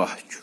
12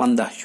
15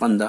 15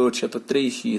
863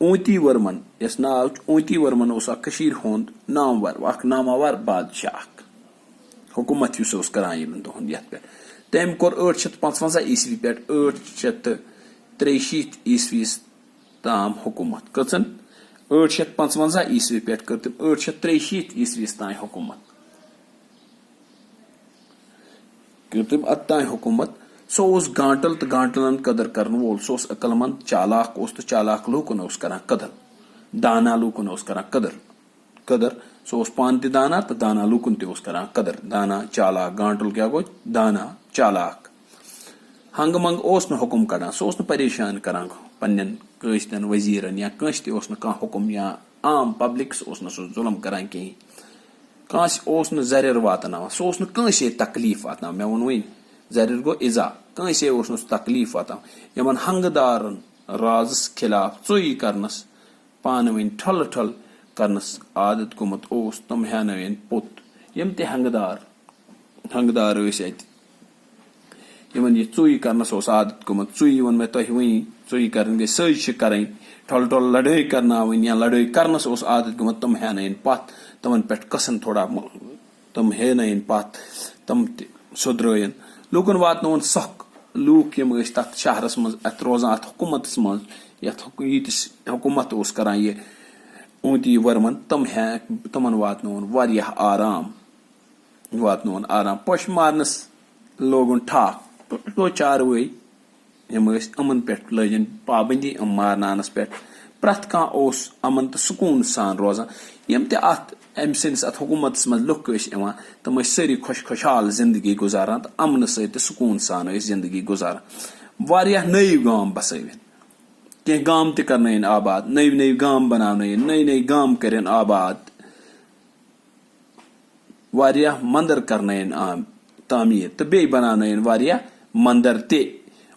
اوتی ورمن یس ناو اوتی ورمن اوس اکھ کشیر ہند نامور اکھ نامور بادشاہ حکومت یس اوس کران یمن دہن یتھ پہ تم کور 855 عیسوی پہ 863 عیسوی تام حکومت کچن 855 عیسوی پہ کر تم 863 عیسوی تان حکومت کر تم اتان حکومت سو اوس گانٹل تو گانٹلن قدر کرن وول سو اوس عقل مند چالاک اوس تو چالاک لوکن اوس کران قدر دانا لوکن اوس کران قدر سو اوس پان تہ دانا تو دانا لوکن تہ اوس کران قدر دانا چالاک گانٹل کیا گو دانا چالاک ہنگ منگ اوس نہ حکم کڑان سو اوس نہ پریشان کران پنن کٲنٛسہِ وزیرن یا کٲنٛسہِ تہِ اوس نہٕ کانٛہہ حکم یا عام پبلکس اوس نہٕ سُہ ظلم کران کِہیٖنۍ کٲنٛسہِ اوس نہٕ زریر واتناوان سُہ اوس نہٕ کٲنٛسے تکلیف واتناوان مےٚ ووٚن وۄنۍ زریر گوٚو اِزا کٲنٛسے اوس نہٕ سُہ تکلیف واتناوان یِمن ہنگہٕ دارن رازس خلاف ژوٚیہِ کرنس پانہٕ ؤنۍ ٹھۄلہٕ ٹھۄل کرنس عادت گوٚمُت اوس تِم ہیانٲوِن پوٚت یِم تہِ ہنگہٕ دار ٲسۍ اَتہِ یمن یہ ژوٚیہِ کرنس اوس عادت گوٚمُت ژوٚیہِ ووٚن مےٚ تۄہہِ وٕنی ژوٚیہِ کرٕنۍ گٔے سٲزِش کرٕنۍ ٹھۄلہٕ ٹھۄلہٕ لڑٲے کرناوٕنۍ یا لڑٲے کرنس اوس عادت گوٚمُت تِم ہیانٲیِن پتھ تمن پٮ۪ٹھ کھسن تھوڑا تِم ہیانٲیِن پتھ تِم تہِ سُدرٲیِن لوٗکن واتنٲوُن سکھ لوٗکھ یِم ٲسۍ تتھ شہرس منٛز اتھ روزان اتھ حکوٗمتس منٛز یتھ ییٖتِس حکوٗمت اوس کران یہ اوتی ورمن تمن واتنٲوُن واریاہ آرام پوٚش مارنس لوگُن ٹھاکھ گوٚو چاروٲے یِم ٲسۍ یِمن پٮ۪ٹھ لٲجِن پابندی یِم مارناونس پٮ۪ٹھ پرٛٮ۪تھ کانٛہہ اوس امن تہٕ سکوٗن سان روزان یِم تہِ اتھ أمۍ سٕنٛدِس اتھ حکوٗمتس منٛز لُکھ ٲسۍ یِوان تِم ٲسۍ سٲری خۄشحال زندگی گُزاران تہٕ امنہٕ سۭتۍ تہٕ سکوٗن سان ٲسۍ زندگی گُزاران واریاہ نٔوۍ گام بسٲوِن کینٛہہ گام تہِ کرنٲیِن آباد نٔوۍ گام بناونٲیِن نٔوۍ گام کٔرِنۍ آباد واریاہ منٛدر کرنٲیِن تعمیٖر تہٕ بیٚیہِ بناونٲیِن واریاہ منٛدر تہِ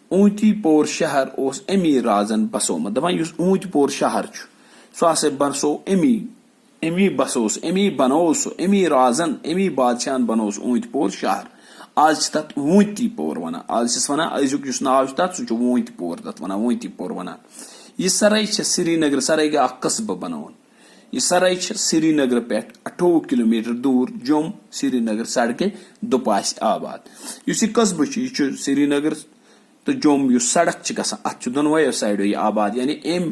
اوٗنتی پور شہر اوس امی رازن بسومُت دپان یُس اوٗنتۍ پور شہر چھُ سُہ ہسا بسوو امی بسوس امی بنوو سُہ امی رازن امی بادشاہن بنوو سُہ اوٗنتۍ پور شہر آز چھِ تتھ ووٗنتی پور ونان آز چھِس ونان أزیُک یُس ناو چھُ تتھ سُہ چھُ ووٗنتۍ پور تتھ ونان ووٗنتی پور ونان یہِ سرٲے چھِ سرینگر سرٲے گٔے اکھ قصبہٕ بناوُن یہِ سرٲے چھِ سرینگر پٮ۪ٹھ 28 کِلومیٖٹر دوٗر جوٚم سرینگر سڑکہِ دُپاسہِ آباد یُس یہِ قصبہٕ چھُ یہِ چھُ سرینگر تہٕ جوٚم یُس سڑک چھِ گژھان اتھ چھُ دۄنوَیو سایڈو یہِ آباد یعنی امہِ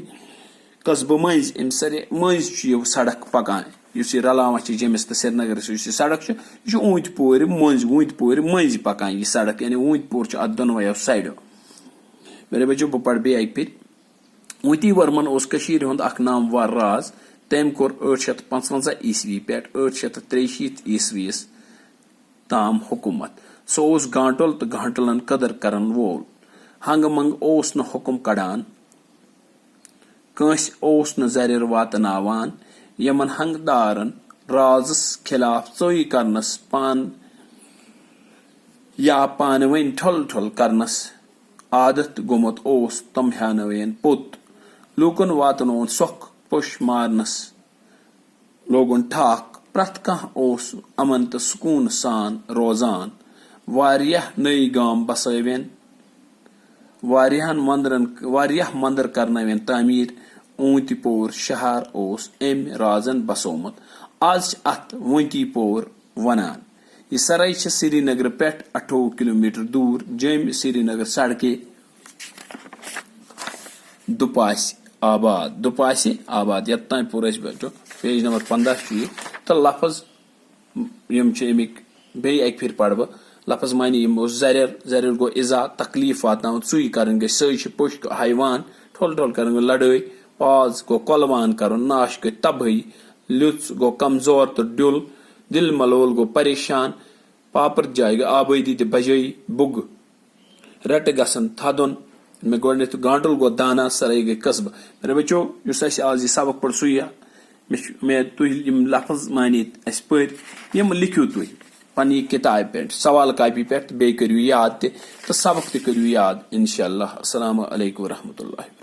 قصبہٕ مٔنٛزۍ امہِ سارے مٔنٛزۍ چھُ یہِ سڑک پکان یُس یہِ رلاوان چھِ جیٚمِس تہٕ سرینگرس یُس یہِ سڑک چھِ یہِ چھُ اوٗنتۍ پورِ مٔنٛزۍ پکان یہِ سڑک یعنی اوٗنتۍ پور چھُ اتھ دۄنوَیو سایڈو میرے بچو بہٕ پرٕ بیٚیہِ اکہِ پھِرِ اوتی ورمن اوس کٔشیٖرِ ہُنٛد اکھ نامور راز تٔمۍ کوٚر 855 عیسوی پٮ۪ٹھ 863 عیسوی تام حکوٗمت سُہ اوس گانٹل تہٕ گانٹلن قدر کرن وول ہنگہٕ منگ اوس نہٕ حکم کڑان کٲنٛسہِ اوس نہٕ زریر واتناوان یمن ہنگہٕ دارن رازس خلاف ژوٚیہِ کرنس یا پانہٕ ؤنۍ ٹھۄلہٕ ٹھۄل کرنس عادت گوٚمُت اوس تِم ہیانٲوِن پوٚت لوٗکن واتنووُن سۄکھ پوٚش مارنس لوگُن ٹھاکھ پرٛٮ۪تھ کانٛہہ اوس امن تہٕ سکوٗن سان روزان واریاہ نٔوۍ گام بسٲوِن واریاہ منٛدر کرنٲوِن تعمیٖر اوٗنتۍ پور شہر اوس أمۍ رازن بسومُت آز چھِ اتھ ووٗنتی پور ونان یہِ سرٲے چھِ سرینگر پٮ۪ٹھ 28 کِلومیٖٹر دوٗر جیٚمۍ سرینگر سڑکہِ دُپاسہِ آباد یوٚت تام پوٚر اَسہِ بچو پیج نمبر 15 چھُ یہِ تہٕ لفظ یِم چھِ امیِکۍ بیٚیہِ اکہِ پھِرِ پرٕ بہٕ لفظ معنی یِم اوس زریر گوٚو اِزا تکلیف واتناوُن ژوٚیہِ کرٕنۍ گٔے سٲزِش پوٚش حیوان ٹھۄل ٹھۄل کرٕنۍ گوٚو لڑٲے پاز گوٚو قۄلوان کرُن ناش گٔے تبٲہی لیُژ گوٚو کمزور تہٕ ڈیُل دل ملول گوٚو پریشان پاپر جاے گٔے آبٲدی تہِ بجٲیی بُگہٕ رٹہٕ گژھن تھدُن مےٚ گۄڈٕنیتھ گانٹل گوٚو دانا سرٲے گٔے قصبہٕ میرے بچو یُس اَسہِ آز یہِ سبق پوٚر سُے مےٚ تُہۍ یِم لفظ مانے اَسہِ پٔرۍ یِم لیکھِو تُہۍ پننہِ کِتابہِ پٮ۪ٹھ سوال کاپی پٮ۪ٹھ بیٚیہِ کٔرِو یاد تہِ تہٕ سبق تہِ کٔرِو یاد انشاء اللہ السلام علیکم ورحمۃ اللہ